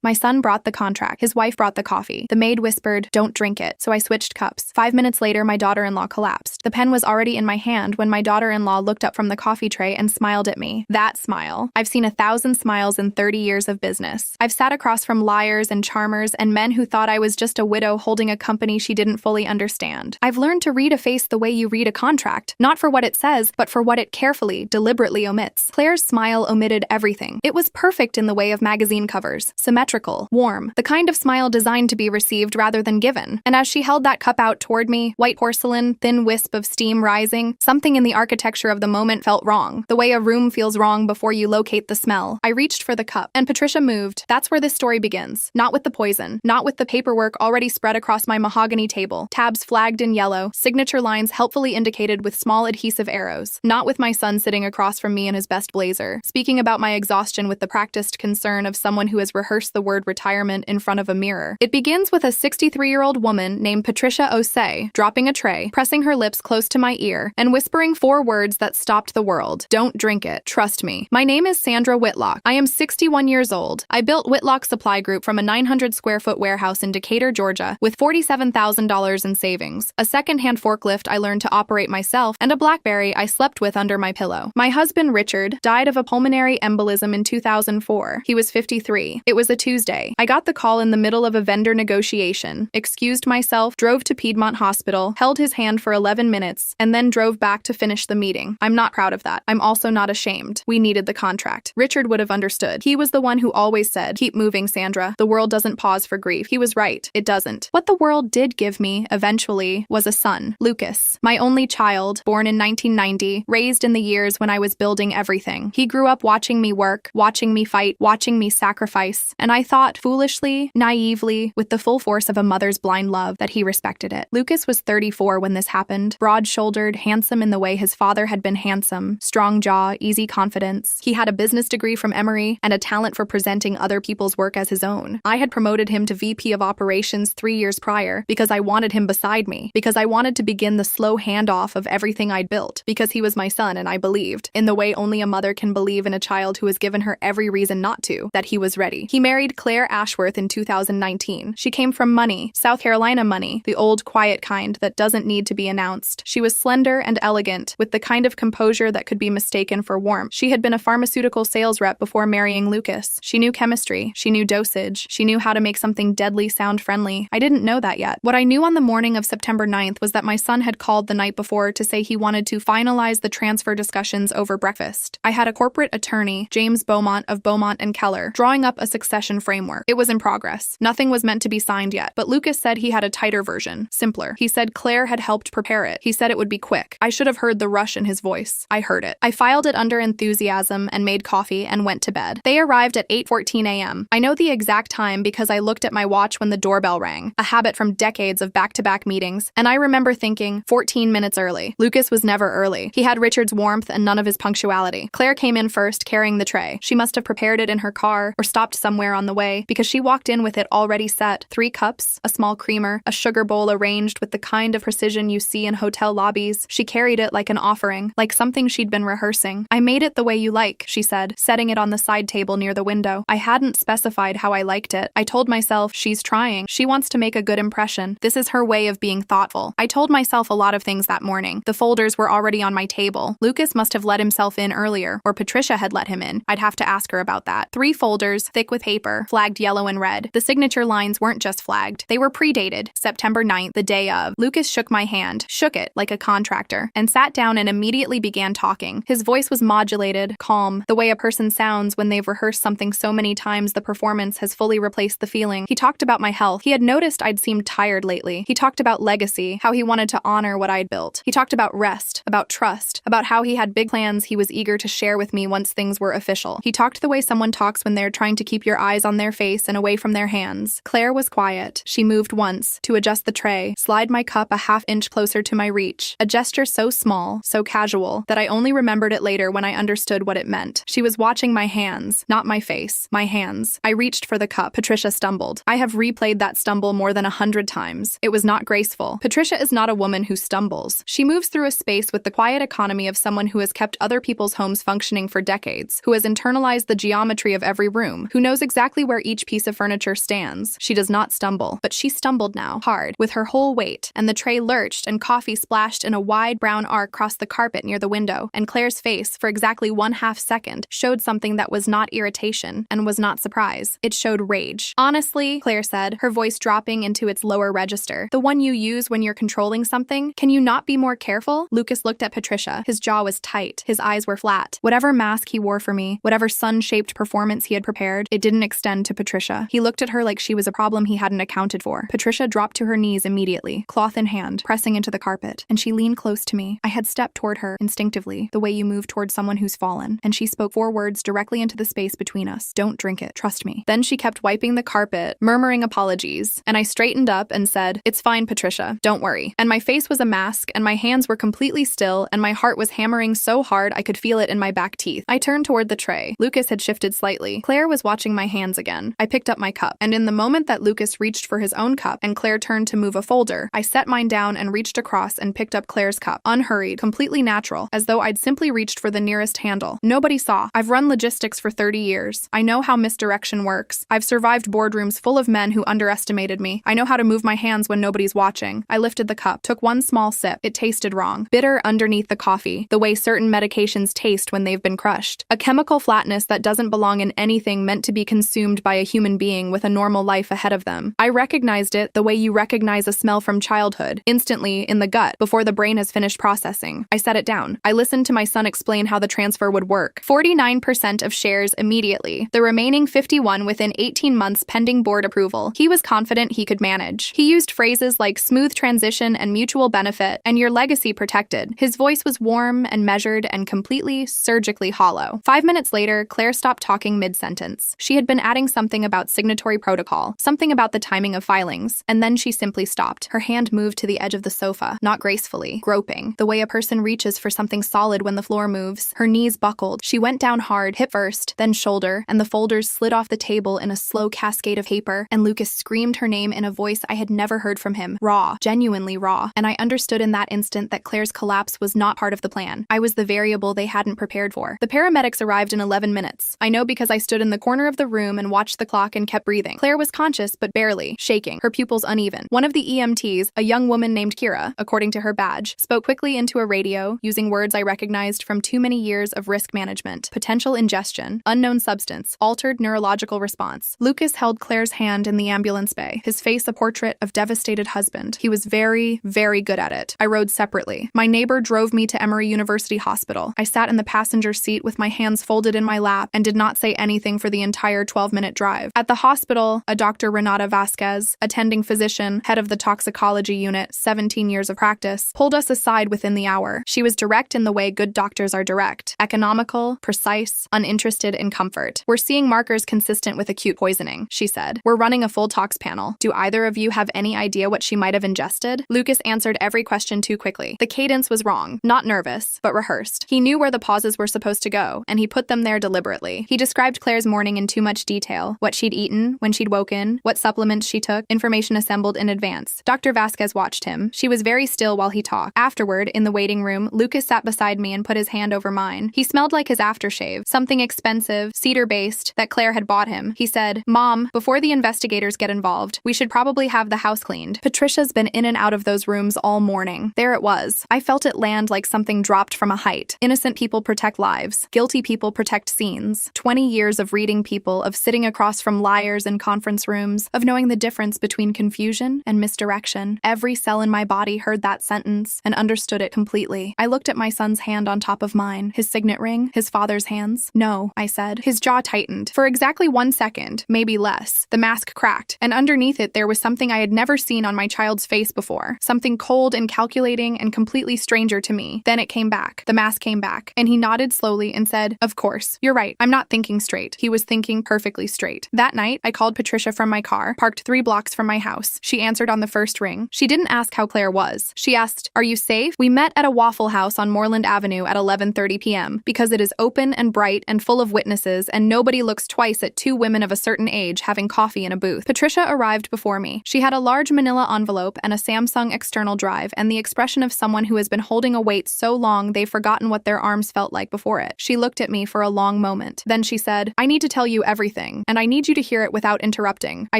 My son brought the contract. His wife brought the coffee. The maid whispered, "Don't drink it," so I switched cups. 5 minutes later, my daughter-in-law collapsed. The pen was already in my hand when my daughter-in-law looked up from the coffee tray and smiled at me. That smile. I've seen 1,000 smiles in 30 years of business. I've sat across from liars and charmers and men who thought I was just a widow holding a company she didn't fully understand. I've learned to read a face the way you read a contract, not for what it says, but for what it carefully, deliberately omits. Claire's smile omitted everything. It was perfect in the way of magazine covers, symmetrical, warm, the kind of smile designed to be received rather than given. And as she held that cup out toward me, white porcelain, thin wisp of steam rising, something in the architecture of the moment felt wrong, the way a room feels wrong before you locate the smell. I reached for the cup, and Patricia moved. That's where this story begins. Not with the poison, not with the paperwork already spread across my mahogany table, tabs flagged in yellow, signature lines helpfully indicated with small adhesive arrows. Not with my son sitting across from me in his best blazer, speaking about my exhaustion with the practiced concern of someone who has rehearsed the word retirement in front of a mirror. It begins with a 63-year-old woman named Patricia Osei dropping a tray, pressing her lips close to my ear, and whispering 4 words that stopped the world. Don't drink it. Trust me. My name is Sandra Whitlock. I am 61 years old. I built Whitlock Supply Group from a 900-square-foot warehouse in Decatur, Georgia, with $47,000 in savings, a second-hand forklift I learned to operate myself, and a BlackBerry I slept with under my pillow. My husband, Richard, died of a pulmonary embolism in 2004. He was 53. It was a Tuesday. I got the call in the middle of a vendor negotiation, excused myself, drove to Piedmont Hospital, held his hand for 11 minutes, and then drove back to finish the meeting. I'm not proud of that. I'm also not ashamed. We needed the contract. Richard would have understood. He was the one who always said, "Keep moving, Sandra. The world doesn't pause for grief." He was right. It doesn't. What the world did give me, eventually, was a son, Lucas, my only child, born in 1990, raised in the years when I was building everything. He grew up watching me work, watching me fight, watching me sacrifice, and I thought, foolishly, naively, with the full force of a mother's blind love, that he respected it. Lucas was 34 when this happened, broad-shouldered, handsome in the way his father had been handsome, strong jaw, easy confidence. He had a business degree from Emory and a talent for presenting other people's work as his own. I had promoted him to VP of Operations 3 years prior because I wanted him beside me, because I wanted to begin the slow handoff of everything I'd built, because he was my son and I believed, in the way only a mother can believe in a child who has given her every reason not to, that he was ready. He married Claire Ashworth in 2019. She came from money, South Carolina money, the old quiet kind that doesn't need to be announced. She was slender and elegant, with the kind of composure that could be mistaken for warmth. She had been a pharmaceutical sales rep before marrying Lucas. She knew chemistry, she knew dosage, she knew how to make something deadly sound friendly. I didn't know that yet. What I knew on the morning of September 9th was that my son had called the night before to say he wanted to finalize the transfer discussions over breakfast. I had a corporate attorney, James Beaumont of Beaumont and Keller, drawing up a succession framework. It was in progress. Nothing was meant to be signed yet, but Lucas said he had a tighter version, simpler. He said Claire had helped prepare it. He said it would be quick. I should have heard the rush in his voice. I heard it. I filed it under enthusiasm and made coffee and went to bed. They arrived at 8:14 a.m. I know the exact time because I looked at my watch when the doorbell rang, a habit from decades of back-to-back meetings, and I remember thinking, 14 minutes early. Lucas was never early. He had Richard's warmth and none of his punctuality. Claire came in first, carrying the tray. She must have prepared it in her car or stopped somewhere on the way, because she walked in with it already set. 3 cups, a small creamer, a sugar bowl arranged with the kind of precision you see in hotel lobbies. She carried it like an offering, like something she'd been rehearsing. "I made it the way you like," she said, setting it on the side table near the window. I hadn't specified how I liked it. I told myself, she's trying. She wants to make a good impression. This is her way of being thoughtful. I told myself a lot of things that morning. The folders were already on my table. Lucas must have let himself in earlier, or Patricia had let him in. I'd have to ask her about that. 3 folders, thick with paper, flagged yellow and red. The signature lines weren't just flagged. They were predated, September 9th, the day of. Lucas shook my hand, shook it like a contractor, and sat down and immediately began talking. His voice was modulated, calm, the way a person sounds when they've rehearsed something so many times the performance has fully replaced the feeling. He talked about my health. He had noticed I'd seemed tired lately. He talked about legacy, how he wanted to honor what I'd built. He talked about rest, about trust, about how he had big plans he was eager to share with me once things were official. He talked the way someone talks when they're trying to keep your eyes on their face and away from their hands. Claire was quiet. She moved once to adjust the tray, slide my cup a half-inch closer to my reach, a gesture so small, so casual, that I only remembered it later when I understood what it meant. She was watching my hands, not my face, my hands. I reached for the cup. Patricia stumbled. I have replayed that stumble more than 100 times. It was not graceful. Patricia is not a woman who stumbles. She moves through a space with the quiet economy of someone who has kept other people's homes functioning for decades, who has internalized the geometry of every room, who knows exactly exactly where each piece of furniture stands. She does not stumble, but she stumbled now, hard, with her whole weight, and the tray lurched and coffee splashed in a wide brown arc across the carpet near the window, and Claire's face, for exactly 1/2 second, showed something that was not irritation and was not surprise. It showed rage. Honestly, Claire said, her voice dropping into its lower register, the one you use when you're controlling something, can you not be more careful? Lucas looked at Patricia. His jaw was tight. His eyes were flat. Whatever mask he wore for me, whatever sun-shaped performance he had prepared, it didn't extend to Patricia. He looked at her like she was a problem he hadn't accounted for. Patricia dropped to her knees immediately, cloth in hand, pressing into the carpet, and she leaned close to me. I had stepped toward her, instinctively, the way you move toward someone who's fallen, and she spoke 4 words directly into the space between us. Don't drink it, trust me. Then she kept wiping the carpet, murmuring apologies, and I straightened up and said, it's fine, Patricia, don't worry. And my face was a mask, and my hands were completely still, and my heart was hammering so hard I could feel it in my back teeth. I turned toward the tray. Lucas had shifted slightly. Claire was watching my hands again. I picked up my cup, and in the moment that Lucas reached for his own cup and Claire turned to move a folder, I set mine down and reached across and picked up Claire's cup, unhurried, completely natural, as though I'd simply reached for the nearest handle. Nobody saw. I've run logistics for 30 years. I know how misdirection works. I've survived boardrooms full of men who underestimated me. I know how to move my hands when nobody's watching. I lifted the cup, took one small sip. It tasted wrong. Bitter underneath the coffee, the way certain medications taste when they've been crushed. A chemical flatness that doesn't belong in anything meant to be consumed by a human being with a normal life ahead of them. I recognized it the way you recognize a smell from childhood, instantly in the gut, before the brain has finished processing. I set it down. I listened to my son explain how the transfer would work. 49% of shares immediately. The remaining 51 within 18 months pending board approval. He was confident he could manage. He used phrases like smooth transition and mutual benefit, and your legacy protected. His voice was warm and measured and completely, surgically hollow. 5 minutes later, Claire stopped talking mid-sentence. She had been adding something about signatory protocol, something about the timing of filings, and then she simply stopped. Her hand moved to the edge of the sofa, not gracefully, groping, the way a person reaches for something solid when the floor moves. Her knees buckled. She went down hard, hip first, then shoulder, and the folders slid off the table in a slow cascade of paper, and Lucas screamed her name in a voice I had never heard from him. Raw, genuinely raw, and I understood in that instant that Claire's collapse was not part of the plan. I was the variable they hadn't prepared for. The paramedics arrived in 11 minutes. I know because I stood in the corner of the room and watched the clock and kept breathing. Claire was conscious, but barely, shaking, her pupils uneven. One of the EMTs, a young woman named Kira, according to her badge, spoke quickly into a radio, using words I recognized from too many years of risk management. Potential ingestion, unknown substance, altered neurological response. Lucas held Claire's hand in the ambulance bay, his face a portrait of devastated husband. He was very, very good at it. I rode separately. My neighbor drove me to Emory University Hospital. I sat in the passenger seat with my hands folded in my lap and did not say anything for the entire 12-minute drive. At the hospital, a Dr. Renata Vasquez, attending physician, head of the toxicology unit, 17 years of practice, pulled us aside within the hour. She was direct in the way good doctors are direct. Economical, precise, uninterested in comfort. We're seeing markers consistent with acute poisoning, she said. We're running a full tox panel. Do either of you have any idea what she might have ingested? Lucas answered every question too quickly. The cadence was wrong. Not nervous, but rehearsed. He knew where the pauses were supposed to go, and he put them there deliberately. He described Claire's morning in too much detail. What she'd eaten, when she'd woken, what supplements she took, information assembled in advance. Dr. Vasquez watched him. She was very still while he talked. Afterward, in the waiting room, Lucas sat beside me and put his hand over mine. He smelled like his aftershave, something expensive, cedar-based, that Claire had bought him. He said, "Mom, before the investigators get involved, we should probably have the house cleaned. Patricia's been in and out of those rooms all morning." There it was. I felt it land like something dropped from a height. Innocent people protect lives. Guilty people protect scenes. 20 years of reading people, of sitting across from liars in conference rooms, of knowing the difference between confusion and misdirection. Every cell in my body heard that sentence and understood it completely. I looked at my son's hand on top of mine, his signet ring, his father's hands. "No," I said. His jaw tightened. For exactly 1 second, maybe less, the mask cracked, and underneath it there was something I had never seen on my child's face before. Something cold and calculating and completely stranger to me. Then it came back. The mask came back, and he nodded slowly and said, "Of course, you're right. I'm not thinking straight." He was thinking perfectly straight. That night, I called Patricia from my car, parked 3 blocks from my house. She answered on the first ring. She didn't ask how Claire was. She asked, "Are you safe?" We met at a Waffle House on Moreland Avenue at 11:30 p.m. because it is open and bright and full of witnesses, and nobody looks twice at 2 women of a certain age having coffee in a booth. Patricia arrived before me. She had a large manila envelope and a Samsung external drive, and the expression of someone who has been holding a weight so long they've forgotten what their arms felt like before it. She looked at me for a long moment. Then she said, "I need to tell you everything." everything, and I need you to hear it without interrupting. I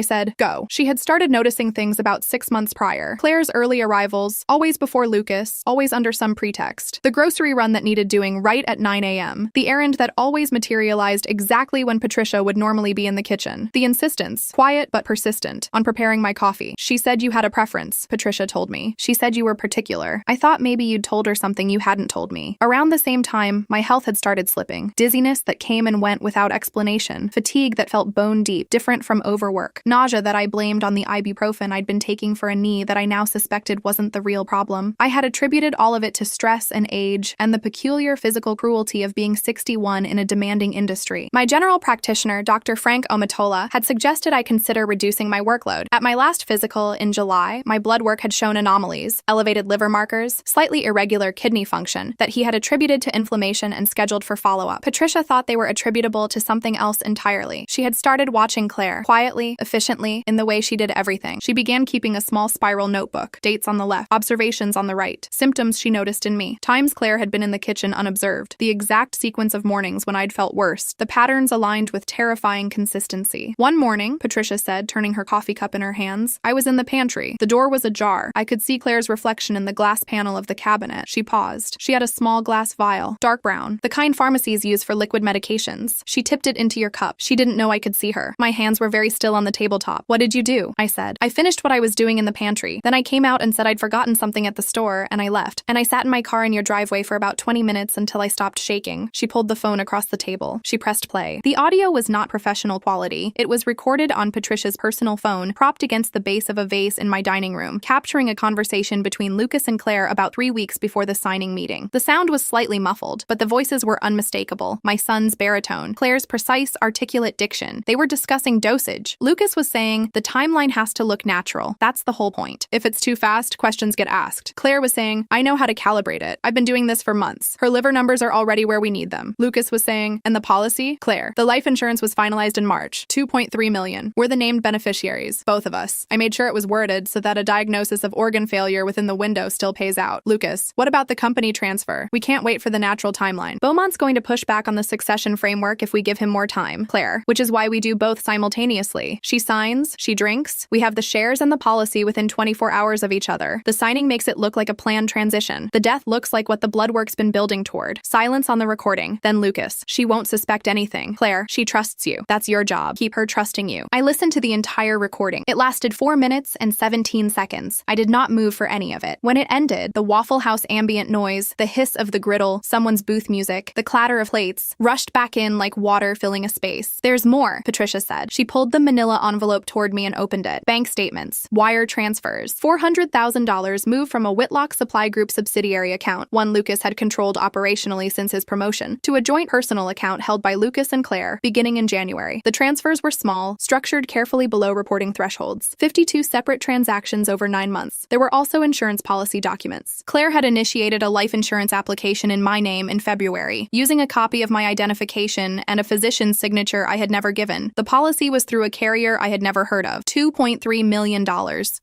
said, go. She had started noticing things about 6 months prior. Claire's early arrivals, always before Lucas, always under some pretext. The grocery run that needed doing right at 9 a.m. The errand that always materialized exactly when Patricia would normally be in the kitchen. The insistence, quiet but persistent, on preparing my coffee. She said you had a preference, Patricia told me. She said you were particular. I thought maybe you'd told her something you hadn't told me. Around the same time, my health had started slipping. Dizziness that came and went without explanation. Fatigue that felt bone deep, different from overwork. Nausea that I blamed on the ibuprofen I'd been taking for a knee that I now suspected wasn't the real problem. I had attributed all of it to stress and age, and the peculiar physical cruelty of being 61 in a demanding industry. My general practitioner, Dr. Frank Omatola, had suggested I consider reducing my workload. At my last physical in July, my blood work had shown anomalies, elevated liver markers, slightly irregular kidney function, that he had attributed to inflammation and scheduled for follow-up. Patricia thought they were attributable to something else entirely. She had started watching Claire, quietly, efficiently, in the way she did everything. She began keeping a small spiral notebook, dates on the left, observations on the right, symptoms she noticed in me, times Claire had been in the kitchen unobserved, the exact sequence of mornings when I'd felt worse, the patterns aligned with terrifying consistency. One morning, Patricia said, turning her coffee cup in her hands, I was in the pantry. The door was ajar. I could see Claire's reflection in the glass panel of the cabinet. She paused. She had a small glass vial, dark brown, the kind pharmacies use for liquid medications. She tipped it into your cup. She didn't know I could see her. My hands were very still on the tabletop. What did you do? I said. I finished what I was doing in the pantry. Then I came out and said I'd forgotten something at the store, and I left. And I sat in my car in your driveway for about 20 minutes until I stopped shaking. She pulled the phone across the table. She pressed play. The audio was not professional quality. It was recorded on Patricia's personal phone, propped against the base of a vase in my dining room, capturing a conversation between Lucas and Claire about 3 weeks before the signing meeting. The sound was slightly muffled, but the voices were unmistakable. My son's baritone, Claire's precise, articulate diction. They were discussing dosage. Lucas was saying, the timeline has to look natural. That's the whole point. If it's too fast, questions get asked. Claire was saying, I know how to calibrate it. I've been doing this for months. Her liver numbers are already where we need them. Lucas was saying, and the policy? Claire, the life insurance was finalized in March. 2.3 million. We're the named beneficiaries. Both of us. I made sure it was worded so that a diagnosis of organ failure within the window still pays out. Lucas, what about the company transfer? We can't wait for the natural timeline. Beaumont's going to push back on the succession framework if we give him more time. Claire, which is why we do both simultaneously. She signs, she drinks. We have the shares and the policy within 24 hours of each other. The signing makes it look like a planned transition. The death looks like what the blood work's been building toward. Silence on the recording. Then Lucas. She won't suspect anything. Claire, she trusts you. That's your job. Keep her trusting you. I listened to the entire recording. It lasted 4 minutes and 17 seconds. I did not move for any of it. When it ended, the Waffle House ambient noise, the hiss of the griddle, someone's booth music, the clatter of plates, rushed back in like water filling a space. There's more, Patricia said. She pulled the manila envelope toward me and opened it. Bank statements, wire transfers, $400,000 moved from a Whitlock Supply Group subsidiary account, one Lucas had controlled operationally since his promotion, to a joint personal account held by Lucas and Claire, beginning in January. The transfers were small, structured carefully below reporting thresholds. 52 separate transactions over 9 months. There were also insurance policy documents. Claire had initiated a life insurance application in my name in February, using a copy of my identification and a physician's signature I had never given. The policy was through a carrier I had never heard of. $2.3 million.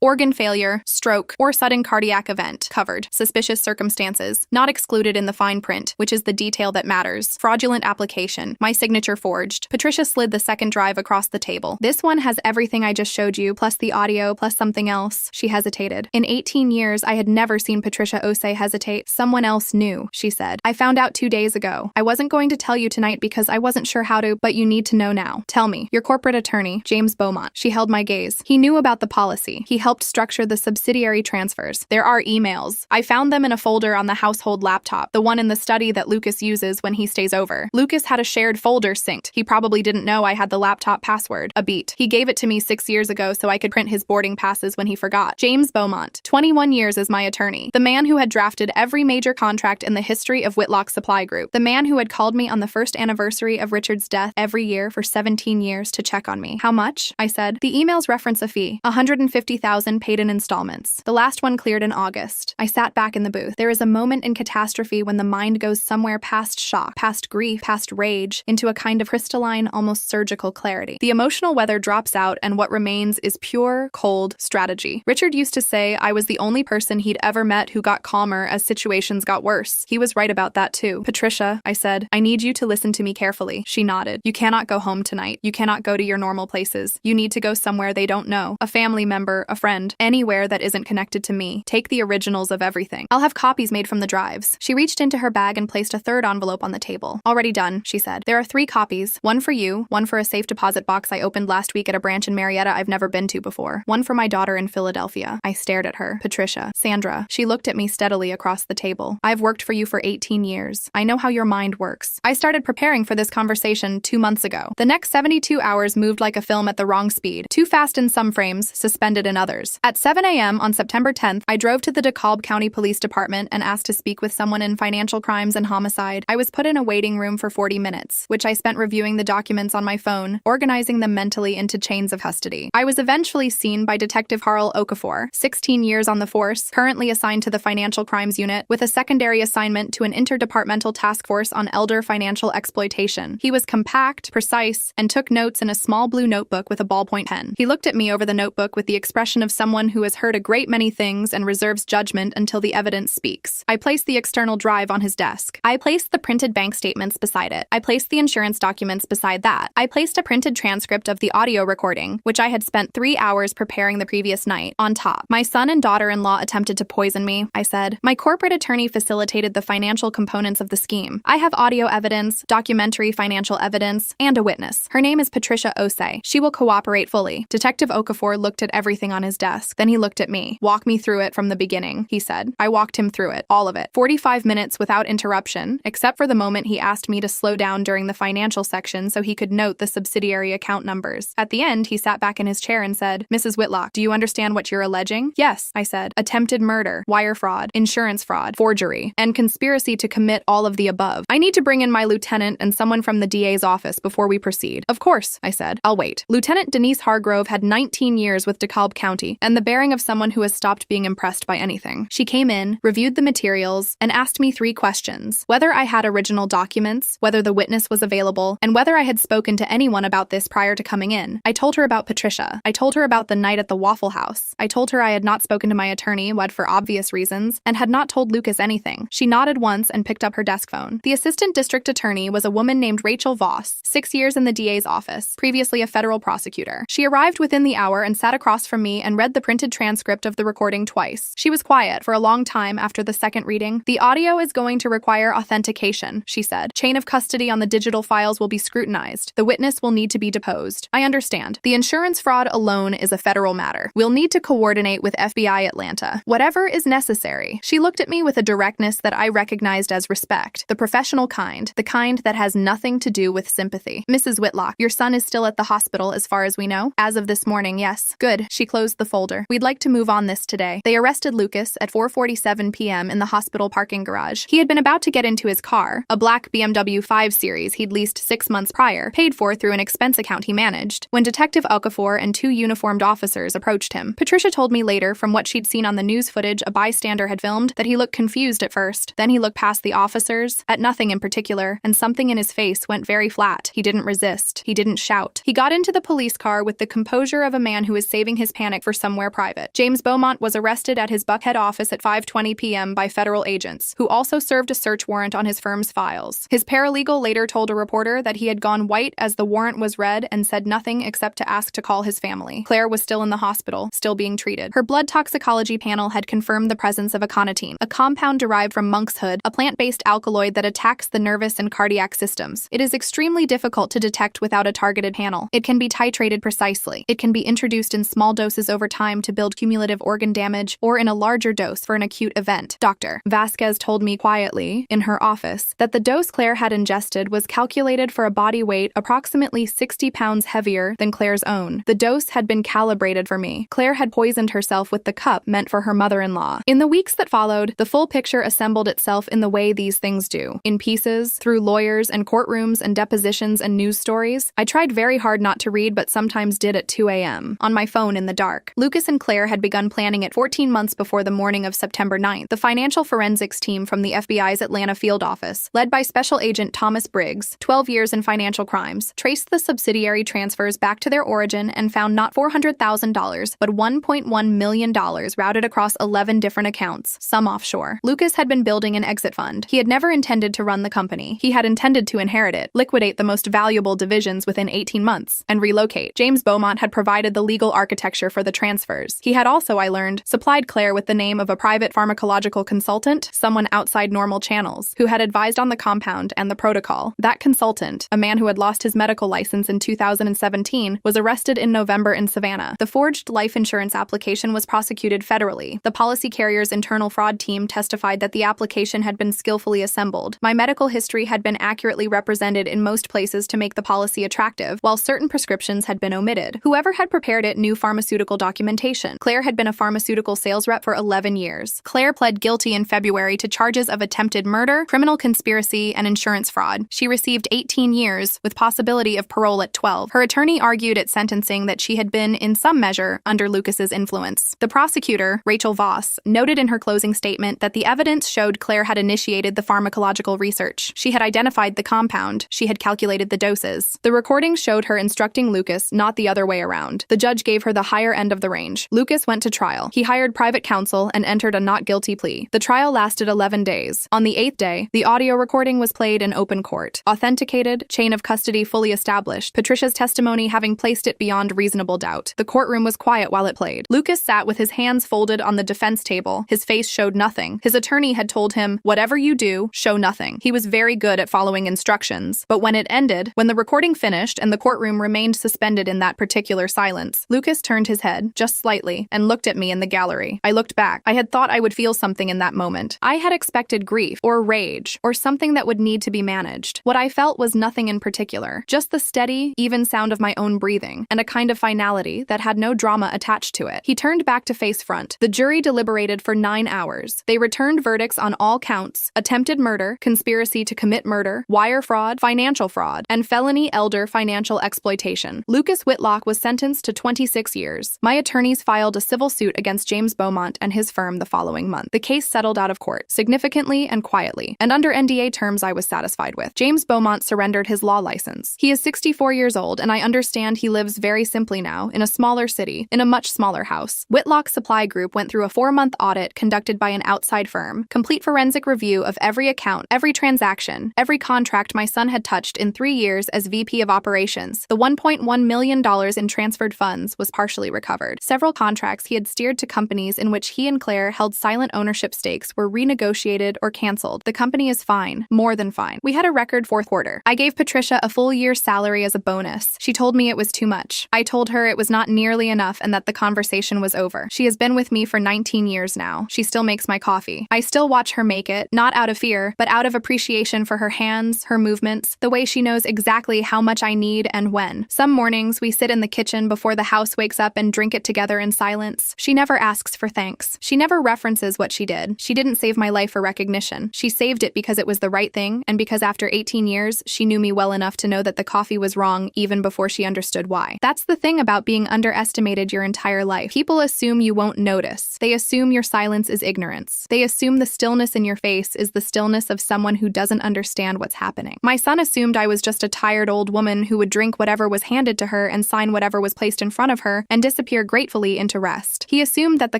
Organ failure, stroke, or sudden cardiac event. Covered. Suspicious circumstances. Not excluded in the fine print, which is the detail that matters. Fraudulent application. My signature forged. Patricia slid the second drive across the table. This one has everything I just showed you, plus the audio, plus something else. She hesitated. In 18 years, I had never seen Patricia Osei hesitate. Someone else knew, she said. I found out 2 days ago. I wasn't going to tell you tonight because I wasn't sure how to, but you need to know now. Tell me. Your corporate attorney, James Beaumont. She held my gaze. He knew about the policy. He helped structure the subsidiary transfers. There are emails. I found them in a folder on the household laptop, the one in the study that Lucas uses when he stays over. Lucas had a shared folder synced. He probably didn't know I had the laptop password. A beat. He gave it to me 6 years ago so I could print his boarding passes when he forgot. James Beaumont, 21 years as my attorney. The man who had drafted every major contract in the history of Whitlock Supply Group. The man who had called me on the first anniversary of Richard's death every year for 17 years to check on me. How much? I said. The emails reference a fee. $150,000 paid in installments. The last one cleared in August. I sat back in the booth. There is a moment in catastrophe when the mind goes somewhere past shock, past grief, past rage, into a kind of crystalline, almost surgical clarity. The emotional weather drops out and what remains is pure, cold strategy. Richard used to say I was the only person he'd ever met who got calmer as situations got worse. He was right about that too. Patricia, I said, I need you to listen to me carefully. She nodded. You cannot go home home tonight. You cannot go to your normal places. You need to go somewhere they don't know. A family member, a friend, anywhere that isn't connected to me. Take the originals of everything. I'll have copies made from the drives. She reached into her bag and placed a third envelope on the table. Already done, she said. There are 3 copies. One for you, one for a safe deposit box I opened last week at a branch in Marietta I've never been to before. One for my daughter in Philadelphia. I stared at her. Patricia. Sandra. She looked at me steadily across the table. I've worked for you for 18 years. I know how your mind works. I started preparing for this conversation 2 months ago. The next 72 hours moved like a film at the wrong speed. Too fast in some frames, suspended in others. At 7 a.m. on September 10th, I drove to the DeKalb County Police Department and asked to speak with someone in financial crimes and homicide. I was put in a waiting room for 40 minutes, which I spent reviewing the documents on my phone, organizing them mentally into chains of custody. I was eventually seen by Detective Harl Okafor, 16 years on the force, currently assigned to the Financial Crimes Unit, with a secondary assignment to an interdepartmental task force on elder financial exploitation. He was compact, precise, and took notes in a small blue notebook with a ballpoint pen. He looked at me over the notebook with the expression of someone who has heard a great many things and reserves judgment until the evidence speaks. I placed the external drive on his desk. I placed the printed bank statements beside it. I placed the insurance documents beside that. I placed a printed transcript of the audio recording, which I had spent 3 hours preparing the previous night, on top. My son and daughter-in-law attempted to poison me, I said. My corporate attorney facilitated the financial components of the scheme. I have audio evidence, documentary financial evidence, and a witness. Her name is Patricia Osei. She will cooperate fully. Detective Okafor looked at everything on his desk. Then he looked at me. Walk me through it from the beginning, he said. I walked him through it, all of it. 45 minutes without interruption, except for the moment he asked me to slow down during the financial section so he could note the subsidiary account numbers. At the end, he sat back in his chair and said, Mrs. Whitlock, do you understand what you're alleging? Yes, I said. Attempted murder, wire fraud, insurance fraud, forgery, and conspiracy to commit all of the above. I need to bring in my lieutenant and someone from the DA's office before we proceed. Of course, I said. I'll wait. Lieutenant Denise Hargrove had 19 years with DeKalb County and the bearing of someone who has stopped being impressed by anything. She came in, reviewed the materials, and asked me 3 questions. Whether I had original documents, whether the witness was available, and whether I had spoken to anyone about this prior to coming in. I told her about Patricia. I told her about the night at the Waffle House. I told her I had not spoken to my attorney, what for obvious reasons, and had not told Lucas anything. She nodded once and picked up her desk phone. The assistant district attorney was a woman named Rachel Voss, 6 years in the DA's office, previously a federal prosecutor. She arrived within the hour and sat across from me and read the printed transcript of the recording twice. She was quiet for a long time after the second reading. The audio is going to require authentication, she said. Chain of custody on the digital files will be scrutinized. The witness will need to be deposed. I understand. The insurance fraud alone is a federal matter. We'll need to coordinate with FBI Atlanta. Whatever is necessary. She looked at me with a directness that I recognized as respect. The professional kind. The kind that has nothing to do with sympathy. Mrs. Whitlock, your son is still at the hospital as far as we know? As of this morning, yes. Good. She closed the folder. We'd like to move on this today. They arrested Lucas at 4:47 p.m. in the hospital parking garage. He had been about to get into his car, a black BMW 5 Series he'd leased 6 months prior, paid for through an expense account he managed, when Detective Okafor and 2 uniformed officers approached him. Patricia told me later, from what she'd seen on the news footage a bystander had filmed, that he looked confused at first. Then he looked past the officers, at nothing in particular, and something in his face went very flat. He didn't resist. He didn't shout. He got into the police car with the composure of a man who is saving his panic for somewhere private. James Beaumont was arrested at his Buckhead office at 5:20 p.m. by federal agents, who also served a search warrant on his firm's files. His paralegal later told a reporter that he had gone white as the warrant was read and said nothing except to ask to call his family. Claire was still in the hospital, still being treated. Her blood toxicology panel had confirmed the presence of aconitine, a compound derived from monkshood, a plant-based alkaloid that attacks the nervous and cardiac systems. It is extremely difficult to detect without a targeted panel. It can be titrated precisely. It can be introduced in small doses over time to build cumulative organ damage, or in a larger dose for an acute event. Dr. Vasquez told me quietly, in her office, that the dose Claire had ingested was calculated for a body weight approximately 60 pounds heavier than Claire's own. The dose had been calibrated for me. Claire had poisoned herself with the cup meant for her mother-in-law. In the weeks that followed, the full picture assembled itself in the way these things do. In pieces, through lawyers and courtrooms and depositions and news stories. I tried very hard not to read, but sometimes did at 2 a.m. on my phone in the dark. Lucas and Claire had begun planning it 14 months before the morning of September 9th. The financial forensics team from the FBI's Atlanta field office, led by Special Agent Thomas Briggs, 12 years in financial crimes, traced the subsidiary transfers back to their origin and found not $400,000, but $1.1 million routed across 11 different accounts, some offshore. Lucas had been building an exit fund. He had never intended to run the company. He had intended to inherit it, liquidate the most valuable valuable divisions within 18 months and relocate. James Beaumont had provided the legal architecture for the transfers. He had also, I learned, supplied Claire with the name of a private pharmacological consultant, someone outside normal channels, who had advised on the compound and the protocol. That consultant, a man who had lost his medical license in 2017, was arrested in November in Savannah. The forged life insurance application was prosecuted federally. The policy carrier's internal fraud team testified that the application had been skillfully assembled. My medical history had been accurately represented in most places to make the policy attractive, while certain prescriptions had been omitted. Whoever had prepared it knew pharmaceutical documentation. Claire had been a pharmaceutical sales rep for 11 years. Claire pled guilty in February to charges of attempted murder, criminal conspiracy, and insurance fraud. She received 18 years, with possibility of parole at 12. Her attorney argued at sentencing that she had been, in some measure, under Lucas's influence. The prosecutor, Rachel Voss, noted in her closing statement that the evidence showed Claire had initiated the pharmacological research. She had identified the compound. She had calculated the doses. The recordings showed her instructing Lucas, not the other way around. The judge gave her the higher end of the range. Lucas went to trial. He hired private counsel and entered a not guilty plea. The trial lasted 11 days. On the 8th day, the audio recording was played in open court. Authenticated, chain of custody fully established, Patricia's testimony having placed it beyond reasonable doubt. The courtroom was quiet while it played. Lucas sat with his hands folded on the defense table. His face showed nothing. His attorney had told him, "Whatever you do, show nothing." He was very good at following instructions. But when it ended, when the recording finished and the courtroom remained suspended in that particular silence, Lucas turned his head, just slightly, and looked at me in the gallery. I looked back. I had thought I would feel something in that moment. I had expected grief, or rage, or something that would need to be managed. What I felt was nothing in particular, just the steady, even sound of my own breathing, and a kind of finality that had no drama attached to it. He turned back to face front. The jury deliberated for 9 hours. They returned verdicts on all counts: attempted murder, conspiracy to commit murder, wire fraud, financial fraud, and felony elder financial exploitation. Lucas Whitlock was sentenced to 26 years. My attorneys filed a civil suit against James Beaumont and his firm the following month. The case settled out of court, significantly and quietly, and under NDA terms I was satisfied with. James Beaumont surrendered his law license. He is 64 years old, and I understand he lives very simply now, in a smaller city, in a much smaller house. Whitlock Supply Group went through a 4-month audit conducted by an outside firm, complete forensic review of every account, every transaction, every contract my son had touched in 3 years as VP of Operations. The $1.1 million in transferred funds was partially recovered. Several contracts he had steered to companies in which he and Claire held silent ownership stakes were renegotiated or canceled. The company is fine, more than fine. We had a record fourth quarter. I gave Patricia a full year's salary as a bonus. She told me it was too much. I told her it was not nearly enough and that the conversation was over. She has been with me for 19 years now. She still makes my coffee. I still watch her make it, not out of fear, but out of appreciation for her hands, her movements, the way she knows exactly how much I need and when. Some mornings we sit in the kitchen before the house wakes up and drink it together in silence. She never asks for thanks. She never references what she did. She didn't save my life for recognition. She saved it because it was the right thing, and because after 18 years, she knew me well enough to know that the coffee was wrong even before she understood why. That's the thing about being underestimated your entire life. People assume you won't notice. They assume your silence is ignorance. They assume the stillness in your face is the stillness of someone who doesn't understand what's happening. My son assumed I was just a tired old woman who would drink whatever was handed to her and sign whatever was placed in front of her and disappear gratefully into rest. He assumed that the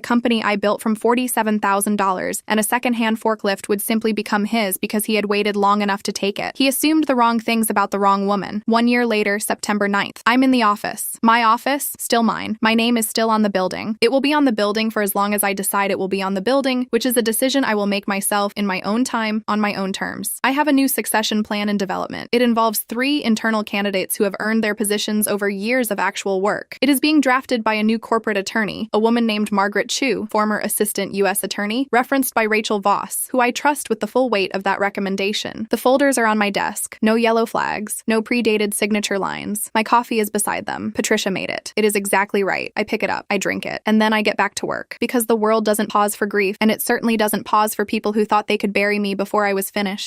company I built from $47,000 and a second-hand forklift would simply become his because he had waited long enough to take it. He assumed the wrong things about the wrong woman. 1 year later, September 9th. I'm in the office. My office, still mine. My name is still on the building. It will be on the building for as long as I decide it will be on the building, which is a decision I will make myself in my own time, on my own terms. I have a new succession plan in development. It involves 3 internal candidates who have earned their positions over years of actual work. It is being drafted by a new corporate attorney, a woman named Margaret Chu, former assistant U.S. attorney, referenced by Rachel Voss, who I trust with the full weight of that recommendation. The folders are on my desk. No yellow flags. No predated signature lines. My coffee is beside them. Patricia made it. It is exactly right. I pick it up. I drink it. And then I get back to work. Because the world doesn't pause for grief, and it certainly doesn't pause for people who thought they could bury me before I was finished.